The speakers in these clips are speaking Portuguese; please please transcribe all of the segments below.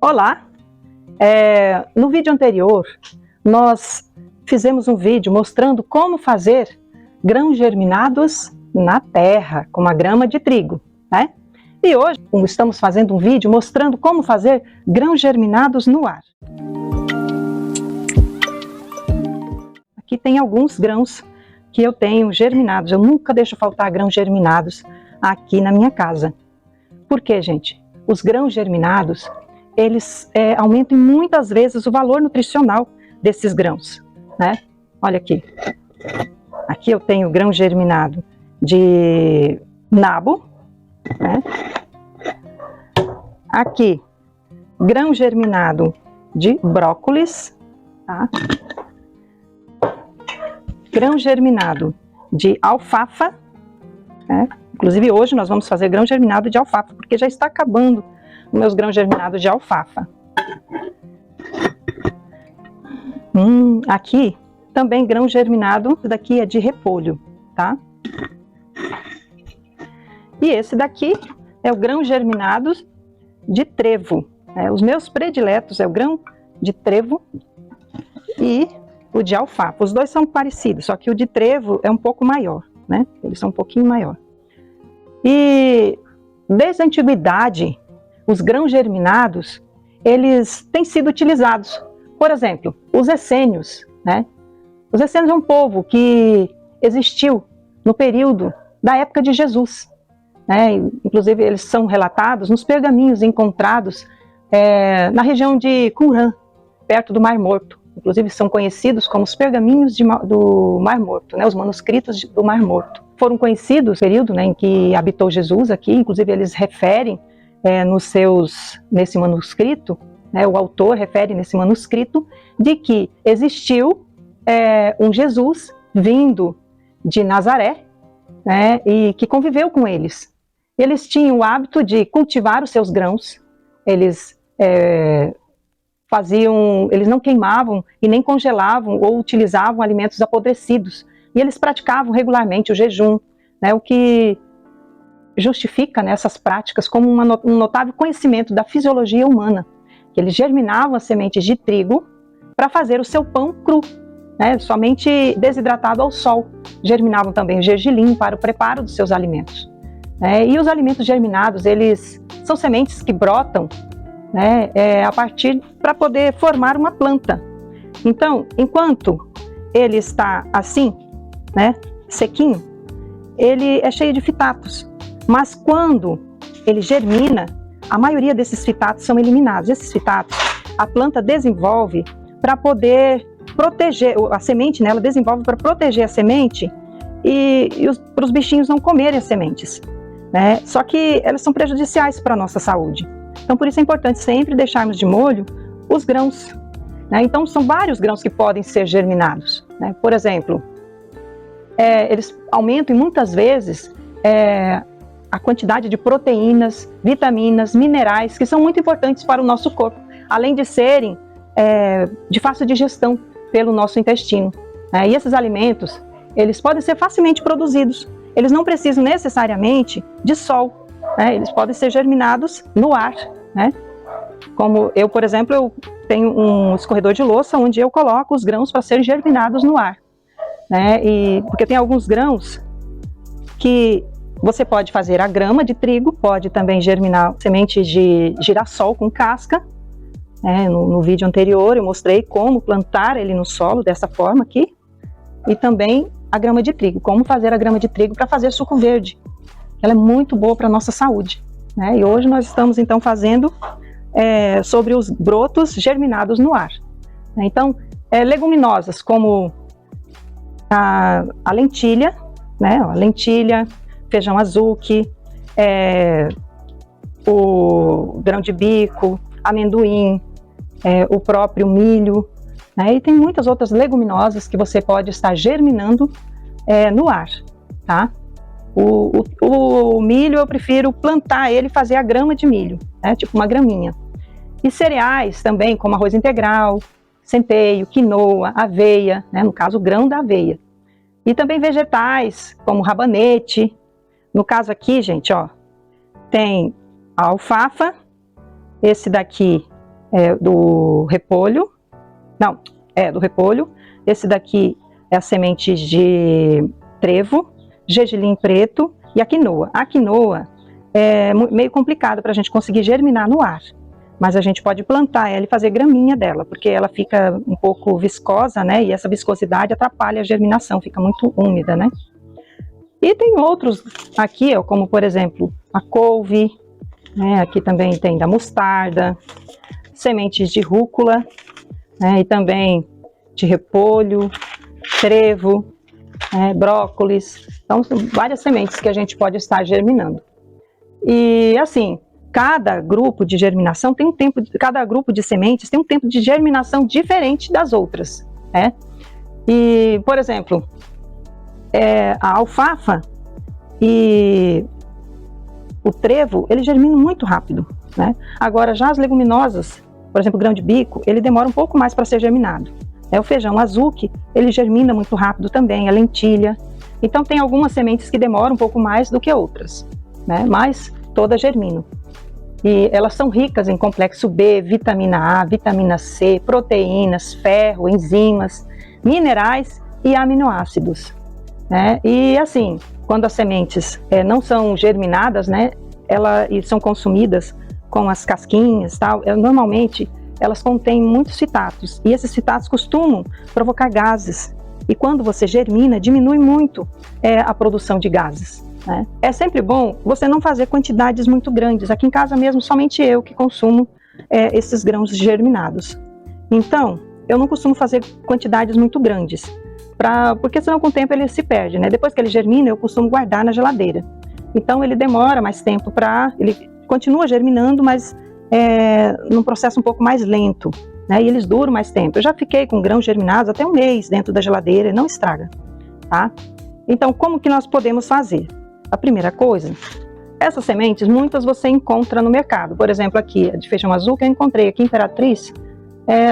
Olá! No vídeo anterior, nós fizemos um vídeo mostrando como fazer grãos germinados na terra, com uma grama de trigo, né? E hoje estamos fazendo um vídeo mostrando como fazer grãos germinados no ar. Aqui tem alguns grãos que eu tenho germinados. Eu nunca deixo faltar grãos germinados aqui na minha casa. Por quê, gente? Os grãos germinados, eles aumentam muitas vezes o valor nutricional desses grãos, né? Olha aqui. Aqui eu tenho grão germinado de nabo, né? Aqui, grão germinado de brócolis, tá? Grão germinado de alfafa, né? Inclusive hoje nós vamos fazer grão germinado de alfafa, porque já está acabando os meus grãos germinados de alfafa. Aqui também grão germinado, esse daqui é de repolho, tá? E esse daqui é o grão germinado de trevo. Os meus prediletos é o grão de trevo e o de alfafa. Os dois são parecidos, só que o de trevo é um pouco maior, né? Eles são um pouquinho maior. E desde a antiguidade, os grãos germinados, eles têm sido utilizados. Por exemplo, os essênios, né? Os essênios é um povo que existiu no período da época de Jesus, né? Inclusive, eles são relatados nos pergaminhos encontrados na região de Qumran, perto do Mar Morto. Inclusive, são conhecidos como os pergaminhos do Mar Morto, né? Os manuscritos do Mar Morto. Foram conhecidos no período, né, em que habitou Jesus aqui. Inclusive, eles referem nesse manuscrito, né, o autor refere nesse manuscrito, de que existiu um Jesus vindo de Nazaré, né, e que conviveu com eles. Eles tinham o hábito de cultivar os seus grãos, eles eles não queimavam e nem congelavam ou utilizavam alimentos apodrecidos, e eles praticavam regularmente o jejum, né, o que justifica, né, essas práticas como um notável conhecimento da fisiologia humana, que eles germinavam as sementes de trigo para fazer o seu pão cru, né, somente desidratado ao sol. Germinavam também o gergelim para o preparo dos seus alimentos. E os alimentos germinados, eles são sementes que brotam, né, a partir para poder formar uma planta. Então, enquanto ele está assim, né, sequinho, ele é cheio de fitatos. Mas quando ele germina, a maioria desses fitatos são eliminados. Esses fitatos, a planta desenvolve para poder proteger a semente, né? Ela desenvolve para proteger a semente e para os bichinhos não comerem as sementes, né? Só que elas são prejudiciais para a nossa saúde. Então, por isso é importante sempre deixarmos de molho os grãos, né? Então, são vários grãos que podem ser germinados, né? Por exemplo, eles aumentam muitas vezes a quantidade de proteínas, vitaminas, minerais, que são muito importantes para o nosso corpo, além de serem de fácil digestão pelo nosso intestino. E esses alimentos, eles podem ser facilmente produzidos, eles não precisam necessariamente de sol, né? Eles podem ser germinados no ar, né? Como eu, por exemplo, eu tenho um escorredor de louça onde eu coloco os grãos para serem germinados no ar, né? Porque tem alguns grãos que você pode fazer a grama de trigo, pode também germinar sementes de girassol com casca. No vídeo anterior eu mostrei como plantar ele no solo dessa forma aqui. E também a grama de trigo, como fazer a grama de trigo para fazer suco verde. Ela é muito boa para a nossa saúde, né? E hoje nós estamos então fazendo sobre os brotos germinados no ar. Então, leguminosas como a lentilha, né? A lentilha, feijão azuki, o grão de bico, amendoim, o próprio milho, né? E tem muitas outras leguminosas que você pode estar germinando no ar, tá? O milho eu prefiro plantar ele e fazer a grama de milho, né? Tipo uma graminha. E cereais também, como arroz integral, centeio, quinoa, aveia, né? No caso o grão da aveia. E também vegetais, como rabanete. No caso aqui, gente, ó, tem a alfafa, esse daqui do repolho. Não, do repolho. Esse daqui é as sementes de trevo, gergelim preto e a quinoa. A quinoa é meio complicado para a gente conseguir germinar no ar, mas a gente pode plantar ela e fazer graminha dela, porque ela fica um pouco viscosa, né? E essa viscosidade atrapalha a germinação, fica muito úmida, né? E tem outros aqui, ó, como por exemplo a couve, né? Aqui também tem da mostarda, sementes de rúcula, né? E também de repolho, trevo, brócolis. Então, são várias sementes que a gente pode estar germinando. E assim, cada grupo de germinação tem um tempo, cada grupo de sementes tem um tempo de germinação diferente das outras, né? E, por exemplo, a alfafa e o trevo, eles germinam muito rápido, né? Agora, já as leguminosas, por exemplo, o grão de bico, ele demora um pouco mais para ser germinado. O feijão azuki, ele germina muito rápido também, a lentilha. Então, tem algumas sementes que demoram um pouco mais do que outras, né? Mas todas germinam. E elas são ricas em complexo B, vitamina A, vitamina C, proteínas, ferro, enzimas, minerais e aminoácidos, né? E assim, quando as sementes não são germinadas, né, e são consumidas com as casquinhas, tal, normalmente elas contêm muitos fitatos, e esses fitatos costumam provocar gases. E quando você germina, diminui muito a produção de gases, né? É sempre bom você não fazer quantidades muito grandes. Aqui em casa mesmo, somente eu que consumo esses grãos germinados. Então, eu não costumo fazer quantidades muito grandes, porque senão com o tempo ele se perde, né? Depois que ele germina, eu costumo guardar na geladeira. Então, ele demora mais tempo ele continua germinando, mas num processo um pouco mais lento, né? E eles duram mais tempo. Eu já fiquei com grãos germinados até um mês dentro da geladeira e não estraga, tá? Então, como que nós podemos fazer? A primeira coisa, essas sementes, muitas você encontra no mercado. Por exemplo, aqui, de feijão azul, que eu encontrei aqui em Imperatriz,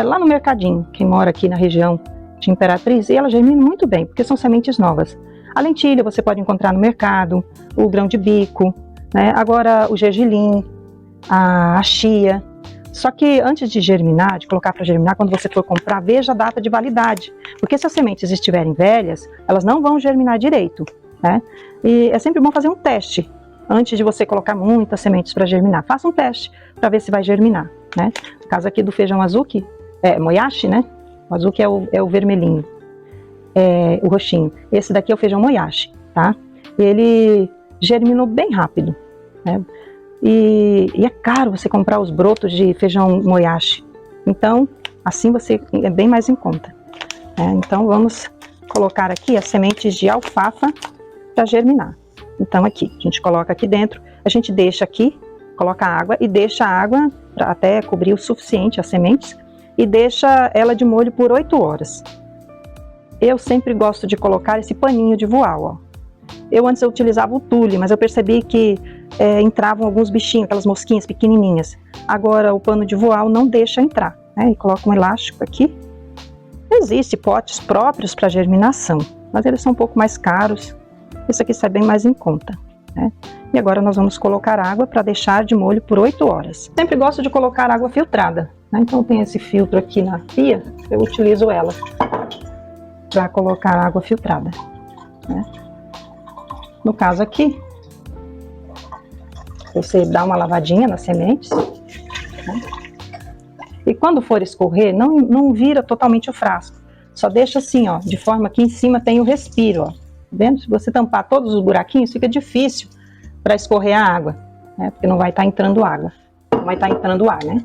lá no mercadinho, quem mora aqui na região de Imperatriz, e ela germina muito bem, porque são sementes novas. A lentilha você pode encontrar no mercado, o grão de bico, né? Agora o gergelim, a chia. Só que antes de germinar, de colocar para germinar, quando você for comprar, veja a data de validade, porque se as sementes estiverem velhas, elas não vão germinar direito, né? E é sempre bom fazer um teste antes de você colocar muitas sementes para germinar. Faça um teste para ver se vai germinar, né? No caso aqui do feijão azuki, moyashi, né? O azuki é o vermelhinho, o roxinho. Esse daqui é o feijão moyashi, tá? E ele germinou bem rápido, né? E é caro você comprar os brotos de feijão moyashi. Então, assim você é bem mais em conta. Então, vamos colocar aqui as sementes de alfafa para germinar. Então, aqui, a gente coloca aqui dentro, a gente deixa aqui, coloca água e deixa a água até cobrir o suficiente as sementes e deixa ela de molho por 8 horas. Eu sempre gosto de colocar esse paninho de voal, ó. Antes eu utilizava o tule, mas eu percebi que entravam alguns bichinhos, aquelas mosquinhas pequenininhas. Agora o pano de voal não deixa entrar, né? E coloca um elástico aqui. Existem potes próprios para germinação, mas eles são um pouco mais caros. Esse aqui sai bem mais em conta, né? E agora nós vamos colocar água para deixar de molho por 8 horas. Sempre gosto de colocar água filtrada, né? Então tem esse filtro aqui na pia, eu utilizo ela para colocar água filtrada, né? No caso aqui, você dá uma lavadinha nas sementes, né? E quando for escorrer, não vira totalmente o frasco. Só deixa assim, ó, de forma que em cima tem o respiro, ó. Vendo? Se você tampar todos os buraquinhos, fica difícil para escorrer a água, né? Porque não vai estar entrando água, não vai estar entrando ar, né?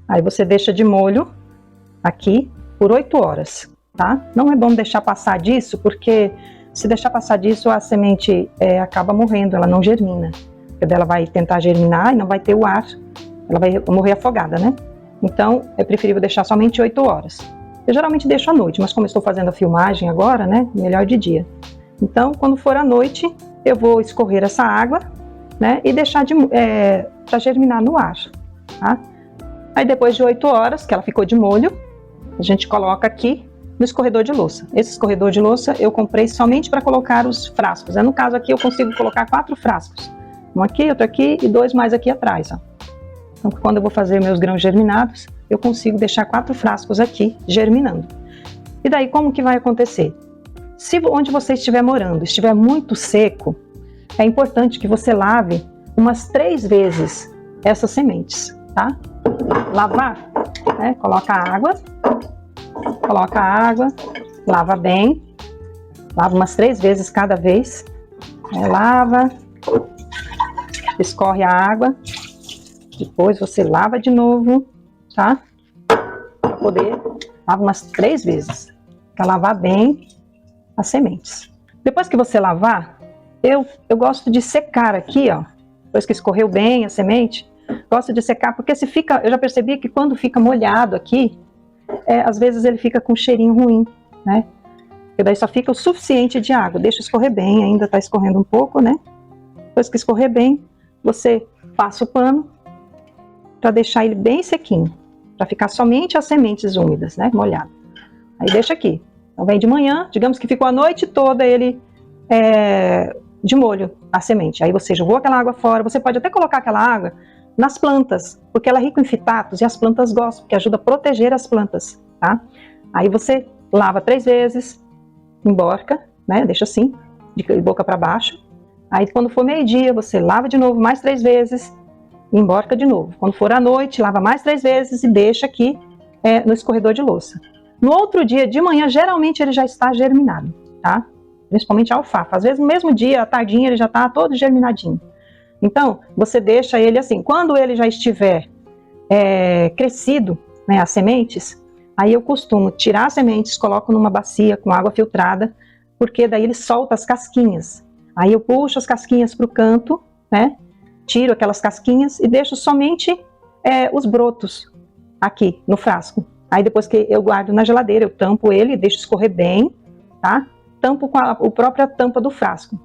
Aí você deixa de molho aqui por 8 horas, tá? Não é bom deixar passar disso, porque se deixar passar disso, a semente acaba morrendo, ela não germina. Porque ela vai tentar germinar e não vai ter o ar, ela vai morrer afogada, né? Então, é preferível deixar somente 8 horas. Eu geralmente deixo à noite, mas como eu estou fazendo a filmagem agora, né, melhor de dia. Então, quando for à noite, eu vou escorrer essa água, né, e deixar para germinar no ar, tá? Aí depois de 8 horas, que ela ficou de molho, a gente coloca aqui no escorredor de louça. Esse escorredor de louça eu comprei somente para colocar os frascos. No caso aqui eu consigo colocar 4 frascos, Um aqui, outro aqui e 2 mais aqui atrás, ó. Então, quando eu vou fazer meus grãos germinados, eu consigo deixar 4 frascos aqui germinando. E daí, como que vai acontecer? Se onde você estiver morando estiver muito seco, é importante que você lave umas 3 vezes essas sementes, tá? Lavar, né? Coloca água, lava bem, lava umas 3 vezes cada vez, lava, escorre a água, depois você lava de novo, tá? Para poder, lava umas 3 vezes, para lavar bem as sementes. Depois que você lavar, eu gosto de secar aqui, ó, depois que escorreu bem a semente, gosto de secar, porque se fica, eu já percebi que quando fica molhado aqui, às vezes ele fica com um cheirinho ruim, né? Porque daí só fica o suficiente de água, deixa escorrer bem, ainda tá escorrendo um pouco, né? Depois que escorrer bem, você passa o pano para deixar ele bem sequinho, para ficar somente as sementes úmidas, né? Molhado. Aí deixa aqui. Então vem de manhã, digamos que ficou a noite toda ele de molho, a semente. Aí você jogou aquela água fora, você pode até colocar aquela água nas plantas, porque ela é rica em fitatos e as plantas gostam, porque ajuda a proteger as plantas, tá? Aí você lava 3 vezes, emborca, né? Deixa assim, de boca para baixo. Aí quando for meio-dia, você lava de novo mais 3 vezes e emborca de novo. Quando for à noite, lava mais 3 vezes e deixa aqui no escorredor de louça. No outro dia, de manhã, geralmente ele já está germinado, tá? Principalmente a alfafa. Às vezes no mesmo dia, à tardinha, ele já está todo germinadinho. Então, você deixa ele assim. Quando ele já estiver crescido, né, as sementes, aí eu costumo tirar as sementes, coloco numa bacia com água filtrada, porque daí ele solta as casquinhas. Aí eu puxo as casquinhas para o canto, né? Tiro aquelas casquinhas e deixo somente os brotos aqui no frasco. Aí depois que eu guardo na geladeira, eu tampo ele, deixo escorrer bem, tá? Tampo com a própria tampa do frasco.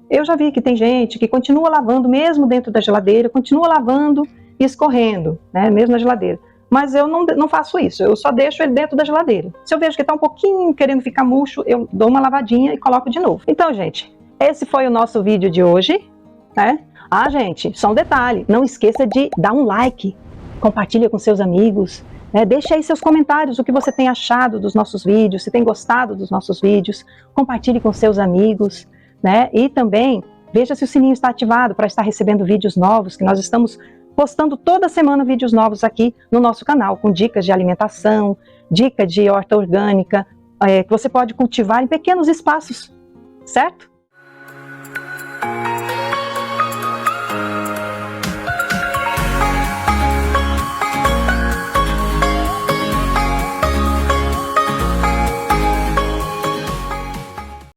Eu já vi que tem gente que continua lavando mesmo dentro da geladeira, continua lavando e escorrendo, né? Mesmo na geladeira. Mas eu não faço isso, eu só deixo ele dentro da geladeira. Se eu vejo que está um pouquinho querendo ficar murcho, eu dou uma lavadinha e coloco de novo. Então, gente, esse foi o nosso vídeo de hoje, né? Ah, gente, só um detalhe, não esqueça de dar um like, compartilha com seus amigos, né? Deixe aí seus comentários, o que você tem achado dos nossos vídeos, se tem gostado dos nossos vídeos, compartilhe com seus amigos, né? E também veja se o sininho está ativado para estar recebendo vídeos novos, que nós estamos postando toda semana vídeos novos aqui no nosso canal, com dicas de alimentação, dica de horta orgânica, que você pode cultivar em pequenos espaços, certo?